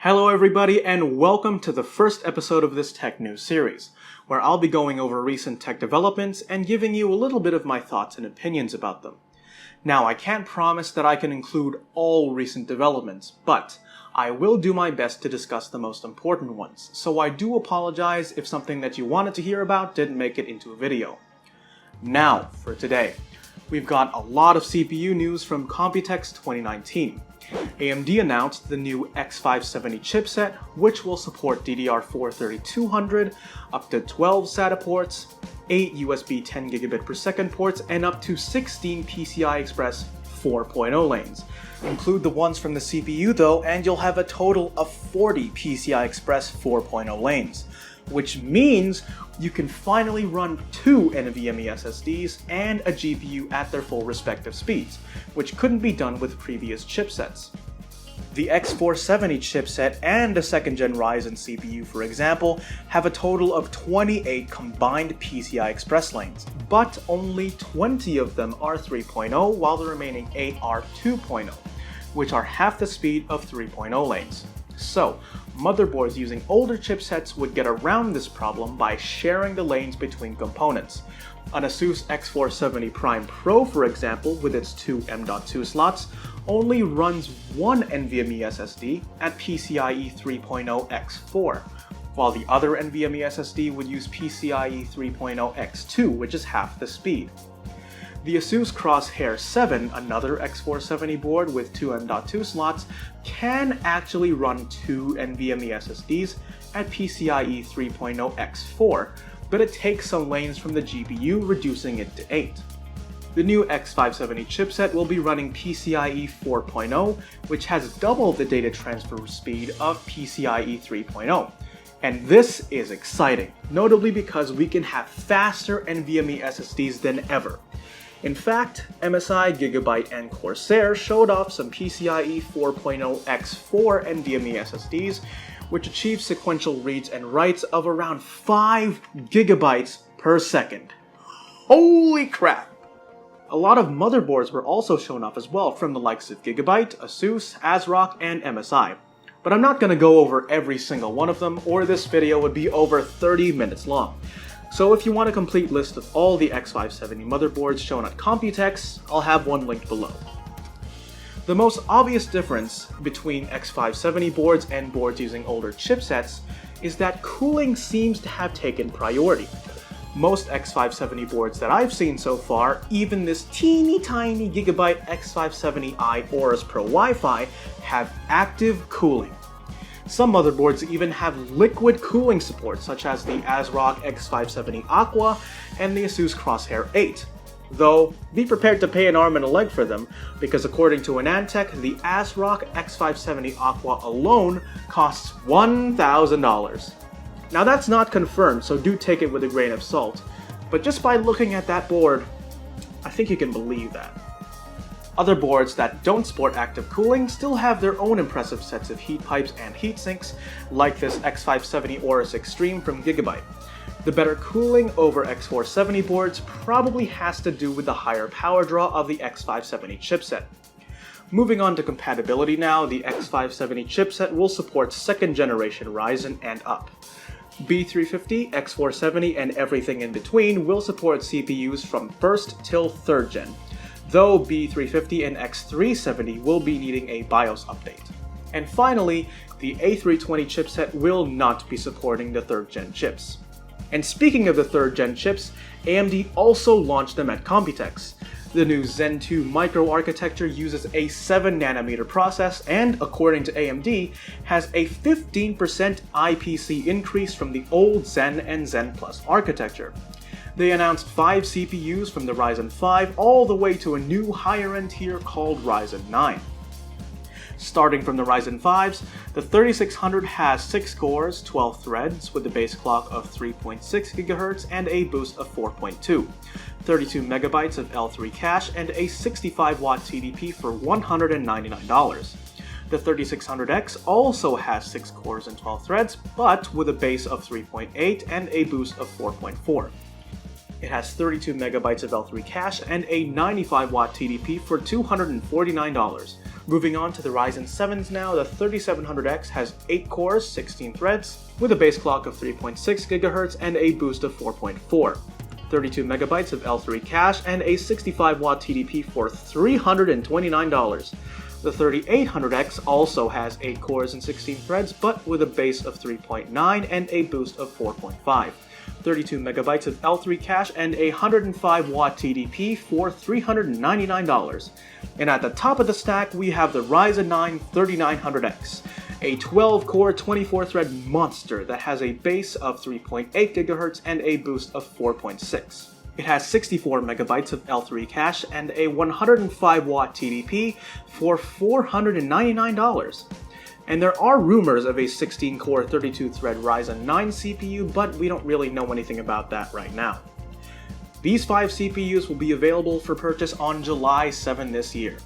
Hello everybody and welcome to the first episode of this tech news series, where I'll be going over recent tech developments and giving you a little bit of my thoughts and opinions about them. Now, I can't promise that I can include all recent developments, but I will do my best to discuss the most important ones, so I do apologize if something that you wanted to hear about didn't make it into a video. Now, for today, we've got a lot of CPU news from Computex 2019. AMD announced the new X570 chipset, which will support DDR4 3200, up to 12 SATA ports, 8 USB 10 gigabit per second ports, and up to 16 PCI Express 4.0 lanes. Include the ones from the CPU though, and you'll have a total of 40 PCI Express 4.0 lanes, which means you can finally run two NVMe SSDs and a GPU at their full respective speeds, which couldn't be done with previous chipsets. The X470 chipset and the 2nd gen Ryzen CPU, for example, have a total of 28 combined PCI Express lanes, but only 20 of them are 3.0 while the remaining 8 are 2.0, which are half the speed of 3.0 lanes. So, motherboards using older chipsets would get around this problem by sharing the lanes between components. An Asus X470 Prime Pro, for example, with its two M.2 slots, only runs one NVMe SSD at PCIe 3.0 X4, while the other NVMe SSD would use PCIe 3.0 X2, which is half the speed. The Asus Crosshair 7, another X470 board with two M.2 slots, can actually run two NVMe SSDs at PCIe 3.0 X4, but it takes some lanes from the GPU, reducing it to 8. The new X570 chipset will be running PCIe 4.0, which has double the data transfer speed of PCIe 3.0. And this is exciting, notably because we can have faster NVMe SSDs than ever. In fact, MSI, Gigabyte, and Corsair showed off some PCIe 4.0 X4 NVMe SSDs, which achieve sequential reads and writes of around 5 gigabytes per second. Holy crap! A lot of motherboards were also shown off as well from the likes of Gigabyte, Asus, ASRock, and MSI. But I'm not going to go over every single one of them, or this video would be over 30 minutes long. So if you want a complete list of all the X570 motherboards shown at Computex, I'll have one linked below. The most obvious difference between X570 boards and boards using older chipsets is that cooling seems to have taken priority. Most X570 boards that I've seen so far, even this teeny tiny Gigabyte X570i Aorus Pro Wi-Fi, have active cooling. Some motherboards even have liquid cooling support, such as the ASRock X570 Aqua and the Asus Crosshair 8. Though, be prepared to pay an arm and a leg for them, because according to AnandTech, the ASRock X570 Aqua alone costs $1,000. Now that's not confirmed, so do take it with a grain of salt, but just by looking at that board, I think you can believe that. Other boards that don't support active cooling still have their own impressive sets of heat pipes and heat sinks, like this X570 Aorus Extreme from Gigabyte. The better cooling over X470 boards probably has to do with the higher power draw of the X570 chipset. Moving on to compatibility now, the X570 chipset will support 2nd generation Ryzen and up. B350, X470, and everything in between will support CPUs from 1st till 3rd gen, though B350 and X370 will be needing a BIOS update. And finally, the A320 chipset will not be supporting the 3rd gen chips. And speaking of the 3rd gen chips, AMD also launched them at Computex. The new Zen 2 microarchitecture uses a 7nm process and, according to AMD, has a 15% IPC increase from the old Zen and Zen Plus architecture. They announced 5 CPUs from the Ryzen 5 all the way to a new higher-end tier called Ryzen 9. Starting from the Ryzen 5s, the 3600 has 6 cores, 12 threads with a base clock of 3.6 GHz and a boost of 4.2, 32 MB of L3 cache, and a 65W TDP for $199. The 3600X also has 6 cores and 12 threads, but with a base of 3.8 and a boost of 4.4. It has 32 MB of L3 cache and a 95W TDP for $249. Moving on to the Ryzen 7s now, the 3700X has 8 cores, 16 threads, with a base clock of 3.6 GHz and a boost of 4.4. 32 megabytes of L3 cache and a 65-watt TDP for $329. The 3800X also has 8 cores and 16 threads, but with a base of 3.9 and a boost of 4.5. 32 megabytes of L3 cache and a 105-watt TDP for $399. And at the top of the stack, we have the Ryzen 9 3900X, a 12-core, 24-thread monster that has a base of 3.8 GHz and a boost of 4.6. It has 64 megabytes of L3 cache and a 105-watt TDP for $499. And there are rumors of a 16-core, 32-thread Ryzen 9 CPU, but we don't really know anything about that right now. These 5 CPUs will be available for purchase on July 7 this year.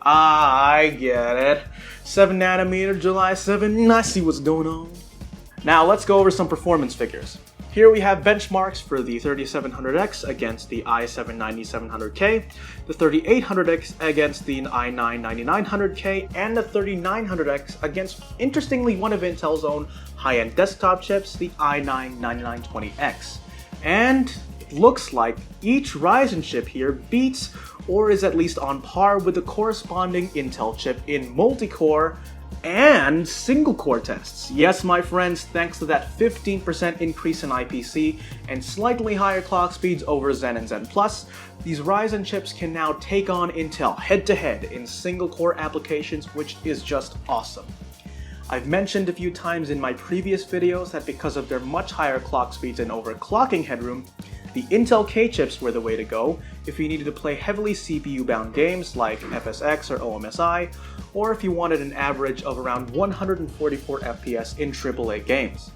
I get it. 7nm, July 7, I see what's going on. Now let's go over some performance figures. Here we have benchmarks for the 3700X against the i7-9700K, the 3800X against the i9-9900K, and the 3900X against, interestingly, one of Intel's own high-end desktop chips, the i9-9920X. And it looks like each Ryzen chip here beats or is at least on par with the corresponding Intel chip in multi-core and single-core tests. Yes, my friends, thanks to that 15% increase in IPC and slightly higher clock speeds over Zen and Zen Plus, these Ryzen chips can now take on Intel head-to-head in single-core applications, which is just awesome. I've mentioned a few times in my previous videos that because of their much higher clock speeds and overclocking headroom, the Intel K chips were the way to go if you needed to play heavily CPU-bound games like FSX or OMSI, or if you wanted an average of around 144 FPS in AAA games.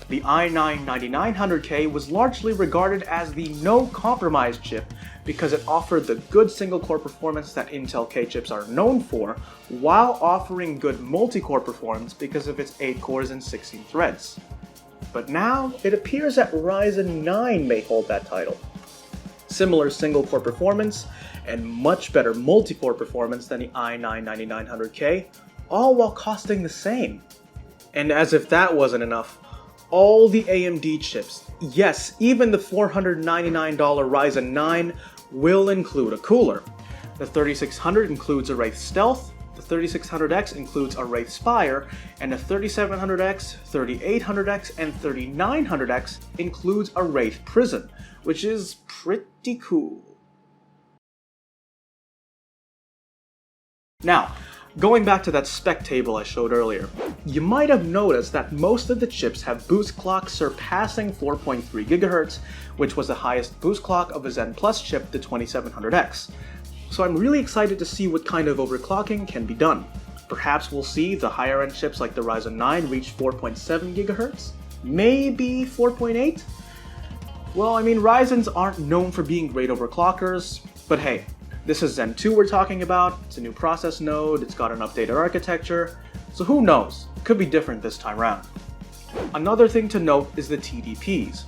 The i9-9900K was largely regarded as the no-compromise chip because it offered the good single-core performance that Intel K chips are known for, while offering good multi-core performance because of its 8 cores and 16 threads. But now, it appears that Ryzen 9 may hold that title. Similar single-core performance, and much better multi-core performance than the i9-9900K, all while costing the same. And as if that wasn't enough, all the AMD chips, yes, even the $499 Ryzen 9, will include a cooler. The 3600 includes a Wraith Stealth, the 3600X includes a Wraith Spire, and the 3700X, 3800X, and 3900X includes a Wraith Prison, which is pretty cool. Now, going back to that spec table I showed earlier, you might have noticed that most of the chips have boost clocks surpassing 4.3 GHz, which was the highest boost clock of a Zen Plus chip, the 2700X. So I'm really excited to see what kind of overclocking can be done. Perhaps we'll see the higher end chips like the Ryzen 9 reach 4.7 GHz? Maybe 4.8? Well, I mean, Ryzens aren't known for being great overclockers, but hey, this is Zen 2 we're talking about, it's a new process node, it's got an updated architecture, so who knows, it could be different this time around. Another thing to note is the TDPs.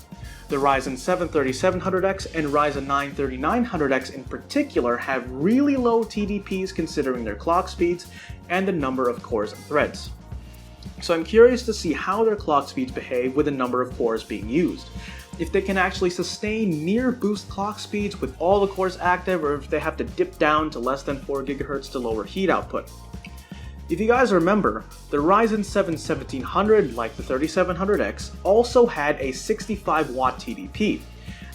The Ryzen 7 3700X and Ryzen 9 3900X in particular have really low TDPs considering their clock speeds and the number of cores and threads. So I'm curious to see how their clock speeds behave with the number of cores being used. If they can actually sustain near boost clock speeds with all the cores active, or if they have to dip down to less than 4 GHz to lower heat output. If you guys remember, the Ryzen 7 1700, like the 3700X, also had a 65-watt TDP,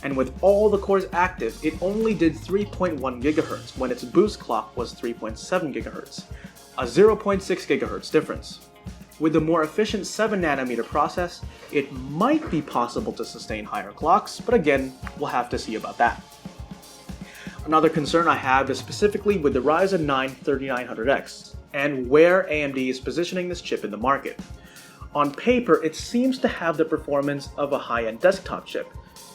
and with all the cores active, it only did 3.1 GHz when its boost clock was 3.7 GHz, a 0.6 GHz difference. With the more efficient 7nm process, it might be possible to sustain higher clocks, but again, we'll have to see about that. Another concern I have is specifically with the Ryzen 9 3900X, and where AMD is positioning this chip in the market. On paper, it seems to have the performance of a high-end desktop chip.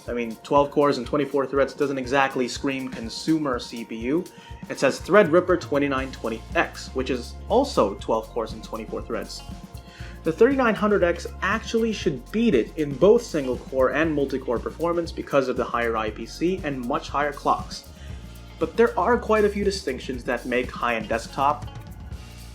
I mean, 12 cores and 24 threads doesn't exactly scream consumer CPU. It says Threadripper 2920X, which is also 12 cores and 24 threads. The 3900X actually should beat it in both single-core and multi-core performance because of the higher IPC and much higher clocks. But there are quite a few distinctions that make high-end desktop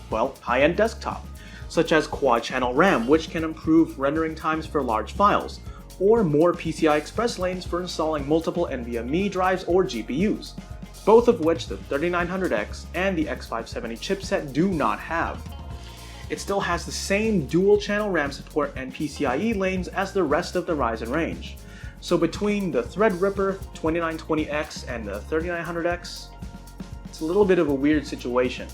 well, high-end desktop, such as quad-channel RAM, which can improve rendering times for large files, or more PCI Express lanes for installing multiple NVMe drives or GPUs, both of which the 3900X and the X570 chipset do not have. It still has the same dual-channel RAM support and PCIe lanes as the rest of the Ryzen range. So between the Threadripper 2920X and the 3900X, it's a little bit of a weird situation.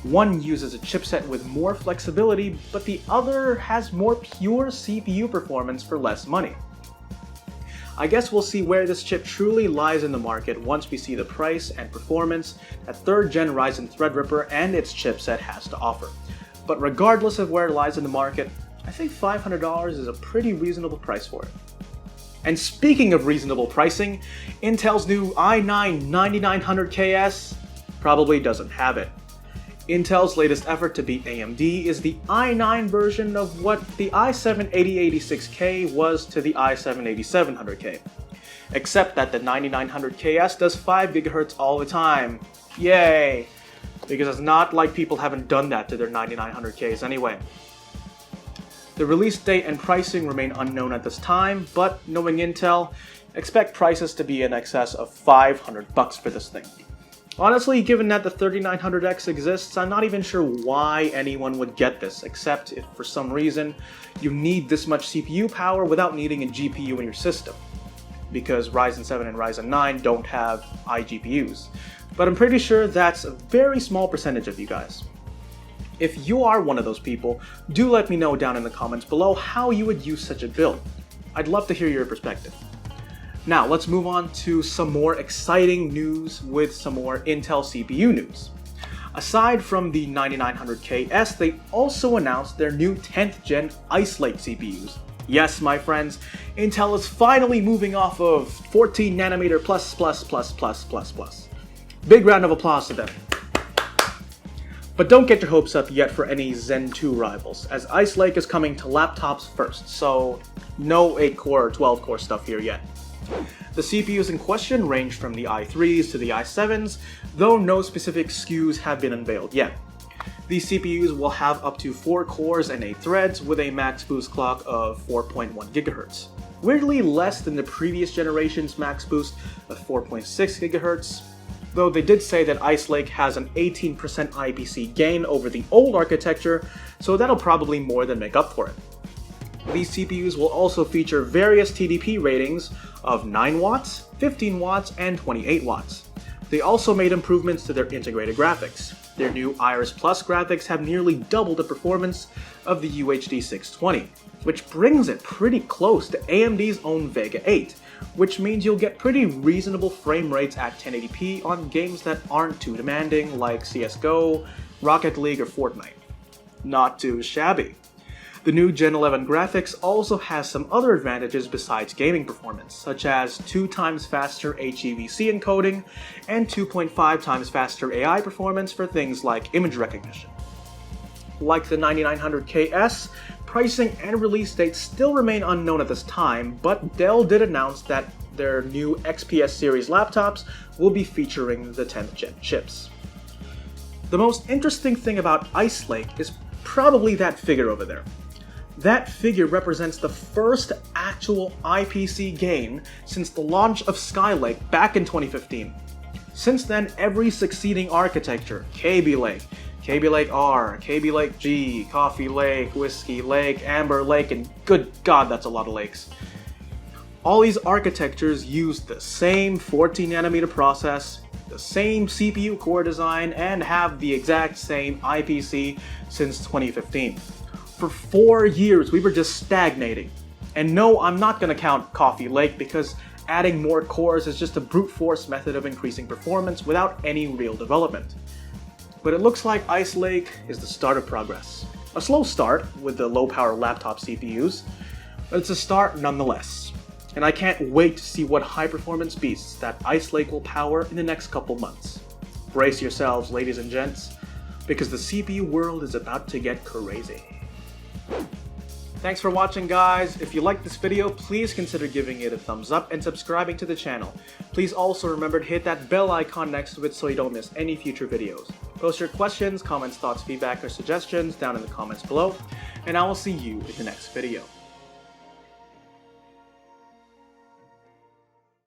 One uses a chipset with more flexibility, but the other has more pure CPU performance for less money. I guess we'll see where this chip truly lies in the market once we see the price and performance that 3rd gen Ryzen Threadripper and its chipset has to offer. But regardless of where it lies in the market, I think $500 is a pretty reasonable price for it. And speaking of reasonable pricing, Intel's new i9-9900KS probably doesn't have it. Intel's latest effort to beat AMD is the i9 version of what the i7-8086K was to the i7-8700K. Except that the 9900KS does 5 GHz all the time. Yay! Because it's not like people haven't done that to their 9900Ks anyway. The release date and pricing remain unknown at this time, but knowing Intel, expect prices to be in excess of $500 for this thing. Honestly, given that the 3900X exists, I'm not even sure why anyone would get this, except if for some reason you need this much CPU power without needing a GPU in your system, because Ryzen 7 and Ryzen 9 don't have iGPUs. But I'm pretty sure that's a very small percentage of you guys. If you are one of those people, do let me know down in the comments below how you would use such a build. I'd love to hear your perspective. Now, let's move on to some more exciting news with some more Intel CPU news. Aside from the 9900KS, they also announced their new 10th gen Ice Lake CPUs. Yes, my friends, Intel is finally moving off of 14nm plus. Big round of applause to them. But don't get your hopes up yet for any Zen 2 rivals, as Ice Lake is coming to laptops first, so no 8-core or 12-core stuff here yet. The CPUs in question range from the i3s to the i7s, though no specific SKUs have been unveiled yet. These CPUs will have up to 4 cores and 8 threads with a max boost clock of 4.1 GHz. Weirdly less than the previous generation's max boost of 4.6 GHz, though they did say that Ice Lake has an 18% IPC gain over the old architecture, so that'll probably more than make up for it. These CPUs will also feature various TDP ratings of 9 watts, 15 watts, and 28 watts. They also made improvements to their integrated graphics. Their new Iris Plus graphics have nearly double the performance of the UHD 620, which brings it pretty close to AMD's own Vega 8, which means you'll get pretty reasonable frame rates at 1080p on games that aren't too demanding like CSGO, Rocket League, or Fortnite. Not too shabby. The new Gen 11 graphics also has some other advantages besides gaming performance, such as 2 times faster HEVC encoding and 2.5 times faster AI performance for things like image recognition. Like the 9900KS, pricing and release dates still remain unknown at this time, but Dell did announce that their new XPS series laptops will be featuring the 10th gen chips. The most interesting thing about Ice Lake is probably that figure over there. That figure represents the first actual IPC gain since the launch of Skylake back in 2015. Since then, every succeeding architecture, Kaby Lake, Kaby Lake R, Kaby Lake G, Coffee Lake, Whiskey Lake, Amber Lake, and good god that's a lot of lakes. All these architectures use the same 14nm process, the same CPU core design, and have the exact same IPC since 2015. For 4 years, we were just stagnating. And no, I'm not going to count Coffee Lake because adding more cores is just a brute force method of increasing performance without any real development. But it looks like Ice Lake is the start of progress. A slow start with the low-power laptop CPUs, but it's a start nonetheless. And I can't wait to see what high-performance beasts that Ice Lake will power in the next couple months. Brace yourselves, ladies and gents, because the CPU world is about to get crazy. Thanks for watching, guys. If you liked this video, please consider giving it a thumbs up and subscribing to the channel. Please also remember to hit that bell icon next to it so you don't miss any future videos. Post your questions, comments, thoughts, feedback, or suggestions down in the comments below, and I will see you in the next video.